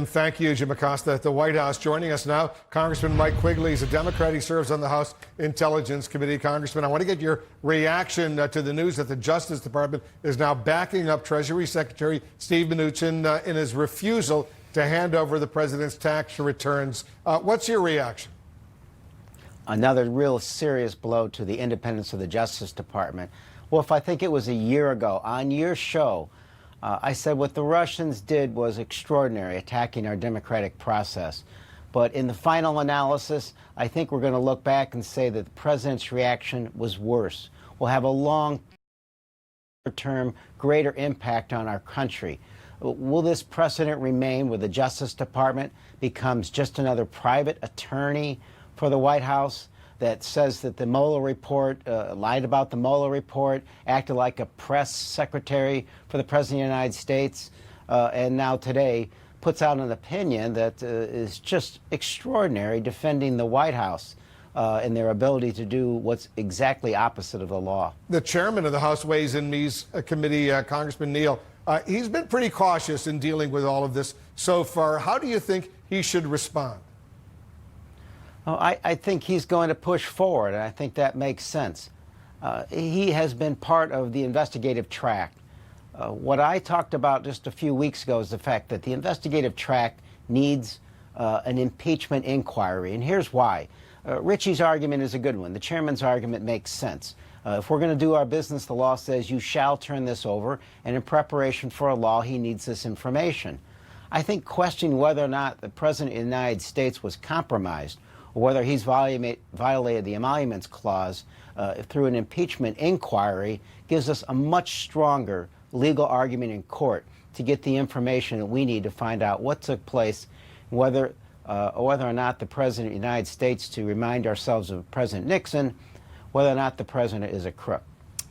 Jim, thank you. Jim Acosta at the White House. Joining us now, Congressman Mike Quigley. He's a Democrat. He serves on the House Intelligence Committee. Congressman, I want to get your reaction to the news that the Justice Department is now backing up Treasury Secretary Steve Mnuchin in his refusal to hand over the president's tax returns. What's your reaction? Another real serious blow to the independence of the Justice Department. Well, if I think it was a year ago on your show, I said what the Russians did was extraordinary, attacking our democratic process. But in the final analysis, I think we're going to look back and say that the president's reaction was worse. We'll have a long-term, greater impact on our country. Will this precedent remain where the Justice Department becomes just another private attorney for the White House that says that the Mueller report, lied about the Mueller report, acted like a press secretary for the President of the United States, and now today puts out an opinion that is just extraordinary, defending the White House and their ability to do what's exactly opposite of the law. The chairman of the House Ways and Means Committee, Congressman Neal, he's been pretty cautious in dealing with all of this so far. How do you think he should respond? Oh, I think he's going to push forward, and I think that makes sense. He has been part of the investigative track. What I talked about just a few weeks ago is the fact that the investigative track needs an impeachment inquiry, and here's why. Richie's argument is a good one. The chairman's argument makes sense. If we're going to do our business, the law says you shall turn this over, and in preparation for a law, he needs this information. I think questioning whether or not the President of the United States was compromised, or whether he's violated the Emoluments Clause through an impeachment inquiry gives us a much stronger legal argument in court to get the information that we need to find out what took place, whether or not the President of the United States, to remind ourselves of President Nixon, whether or not the President is a crook.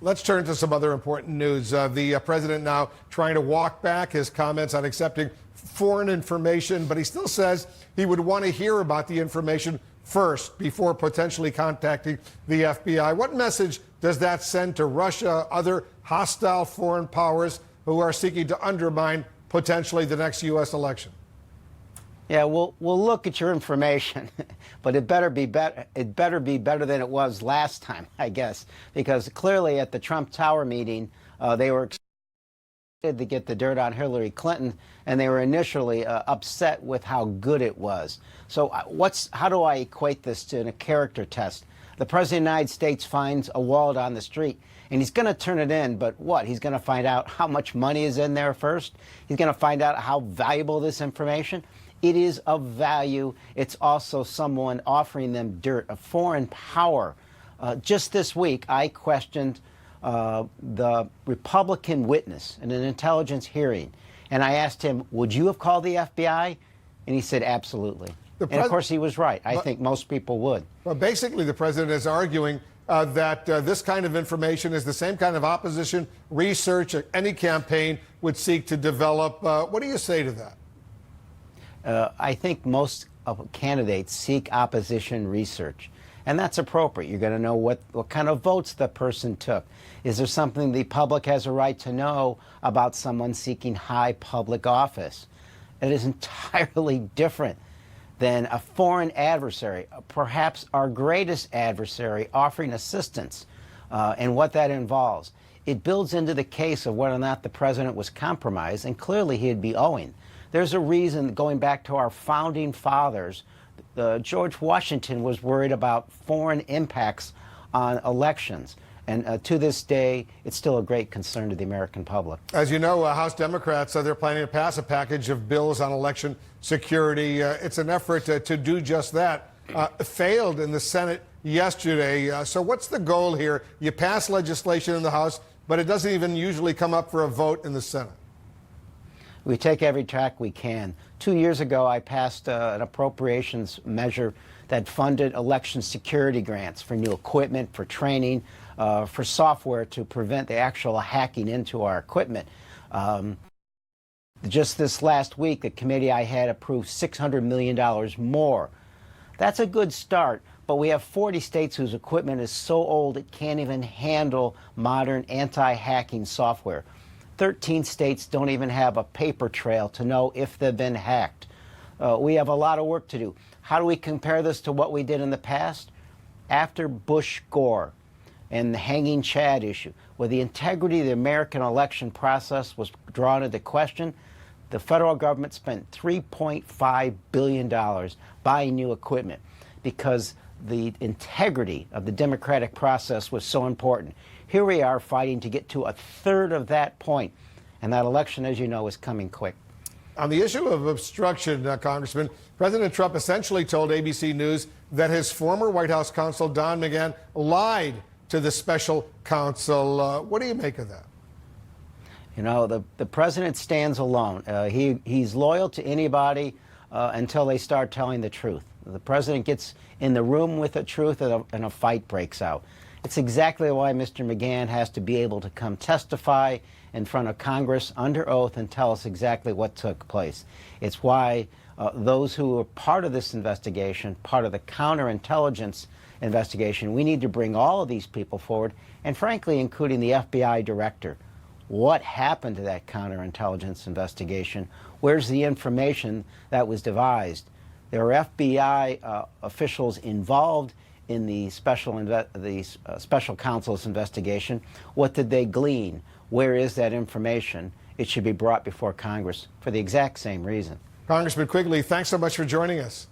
Let's turn to some other important news. The President now trying to walk back his comments on accepting foreign information, but he still says he would want to hear about the information first before potentially contacting the FBI. What message does that send to Russia, other hostile foreign powers who are seeking to undermine potentially the next U.S. election? Yeah, we'll look at your information, but it better be better. It better be better than it was last time, I guess, because clearly at the Trump Tower meeting, they were excited to get the dirt on Hillary Clinton, and they were initially upset with how good it was. So how do I equate this to a character test? The President of the United States finds a wallet on the street, and he's going to turn it in, but what? He's going to find out how much money is in there first? He's going to find out how valuable this information? It is of value. It's also someone offering them dirt, a foreign power. Just this week, I questioned the Republican witness in an intelligence hearing, and I asked him, would you have called the FBI? And he said, absolutely. And of course, he was right. I think most people would. Well, basically, the president is arguing that this kind of information is the same kind of opposition research any campaign would seek to develop. What do you say to that? I think most candidates seek opposition research, and that's appropriate. You're going to know what kind of votes the person took. Is there something the public has a right to know about someone seeking high public office? It is entirely different than a foreign adversary, perhaps our greatest adversary, offering assistance, and what that involves. It builds into the case of whether or not the president was compromised, and clearly he'd be owing. There's a reason, going back to our founding fathers, George Washington was worried about foreign impacts on elections. And to this day, it's still a great concern to the American public. As you know, House Democrats, they're planning to pass a package of bills on election security. It's an effort to do just that. Failed in the Senate yesterday. So what's the goal here? You pass legislation in the House, but it doesn't even usually come up for a vote in the Senate. We take every track we can. 2 years ago, I passed an appropriations measure that funded election security grants for new equipment, for training, for software to prevent the actual hacking into our equipment. Just this last week, the committee I had approved $600 million more. That's a good start, but we have 40 states whose equipment is so old it can't even handle modern anti-hacking software. 13 states don't even have a paper trail to know if they've been hacked. we have a lot of work to do. How do we compare this to what we did in the past? After Bush-Gore and the hanging Chad issue, where the integrity of the American election process was drawn into question, the federal government spent $3.5 billion buying new equipment because the integrity of the democratic process was so important. Here we are fighting to get to a third of that point, and that election, as you know, is coming quick. On the issue of obstruction, Congressman, President Trump essentially told ABC News that his former White House counsel, Don McGahn, lied to the special counsel. What do you make of that? You know, the president stands alone. He's loyal to anybody until they start telling the truth. The president gets in the room with the truth and a fight breaks out. It's exactly why Mr. McGahn has to be able to come testify in front of Congress under oath and tell us exactly what took place. It's why those who are part of this investigation, part of the counterintelligence investigation, we need to bring all of these people forward, and frankly, including the FBI director. What happened to that counterintelligence investigation? Where's the information that was devised? There are FBI officials involved in the special counsel's investigation. What did they glean? Where is that information? It should be brought before Congress for the exact same reason. Congressman Quigley, thanks so much for joining us.